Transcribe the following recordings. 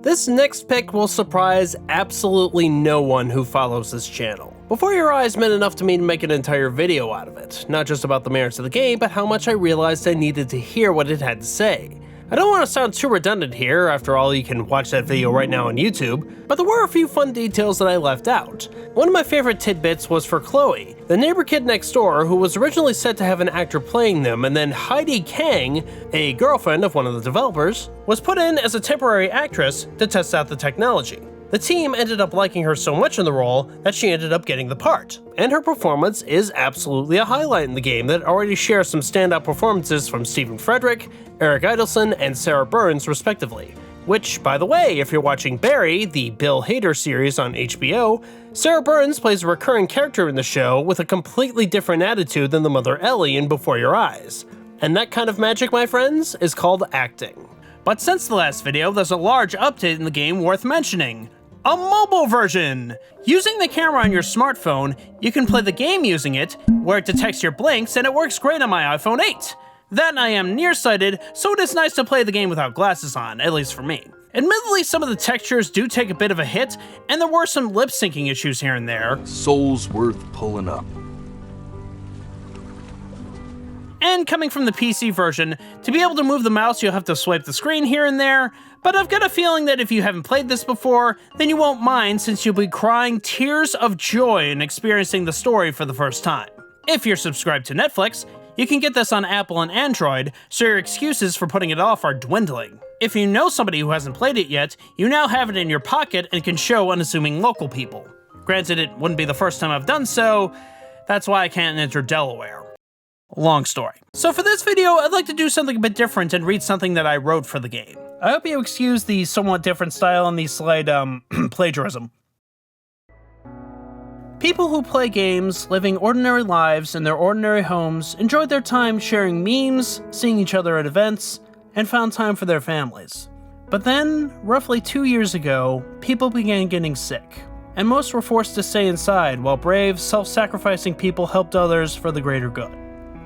This next pick will surprise absolutely no one who follows this channel. Before Your Eyes meant enough to me to make an entire video out of it, not just about the merits of the game, but how much I realized I needed to hear what it had to say. I don't want to sound too redundant here, after all you can watch that video right now on YouTube, but there were a few fun details that I left out. One of my favorite tidbits was for Chloe, the neighbor kid next door who was originally set to have an actor playing them, and then Heidi Kang, a girlfriend of one of the developers, was put in as a temporary actress to test out the technology. The team ended up liking her so much in the role that she ended up getting the part, and her performance is absolutely a highlight in the game that already shares some standout performances from Stephen Frederick, Eric Idleson, and Sarah Burns respectively. Which, by the way, if you're watching Barry, the Bill Hader series on HBO, Sarah Burns plays a recurring character in the show with a completely different attitude than the mother Ellie in Before Your Eyes. And that kind of magic, my friends, is called acting. But since the last video, there's a large update in the game worth mentioning. A mobile version! Using the camera on your smartphone, you can play the game using it, where it detects your blinks, and it works great on my iPhone 8. That I am nearsighted, so it is nice to play the game without glasses on, at least for me. Admittedly, some of the textures do take a bit of a hit, and there were some lip syncing issues here and there. Soul's worth pulling up. And coming from the PC version, to be able to move the mouse you'll have to swipe the screen here and there, but I've got a feeling that if you haven't played this before, then you won't mind since you'll be crying tears of joy in experiencing the story for the first time. If you're subscribed to Netflix, you can get this on Apple and Android, so your excuses for putting it off are dwindling. If you know somebody who hasn't played it yet, you now have it in your pocket and can show unassuming local people. Granted, it wouldn't be the first time I've done so, that's why I can't enter Delaware. Long story. So for this video, I'd like to do something a bit different and read something that I wrote for the game. I hope you excuse the somewhat different style and the slight, plagiarism. People who play games, living ordinary lives in their ordinary homes, enjoyed their time sharing memes, seeing each other at events, and found time for their families. But then, roughly 2 years ago, people began getting sick, and most were forced to stay inside while brave, self-sacrificing people helped others for the greater good.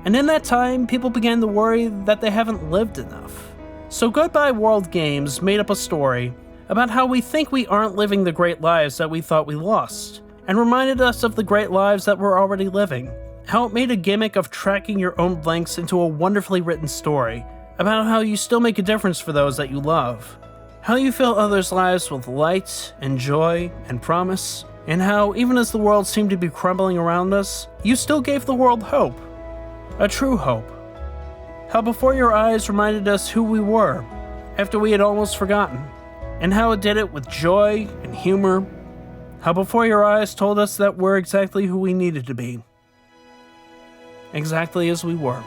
And in that time, people began to worry that they haven't lived enough. So Goodbye World Games made up a story about how we think we aren't living the great lives that we thought we lost, and reminded us of the great lives that we're already living. How it made a gimmick of tracking your own blanks into a wonderfully written story, about how you still make a difference for those that you love. How you fill others' lives with light and joy and promise, and how, even as the world seemed to be crumbling around us, you still gave the world hope. A true hope. How Before Your Eyes reminded us who we were, after we had almost forgotten, and how it did it with joy and humor. How Before Your Eyes told us that we're exactly who we needed to be. Exactly as we were.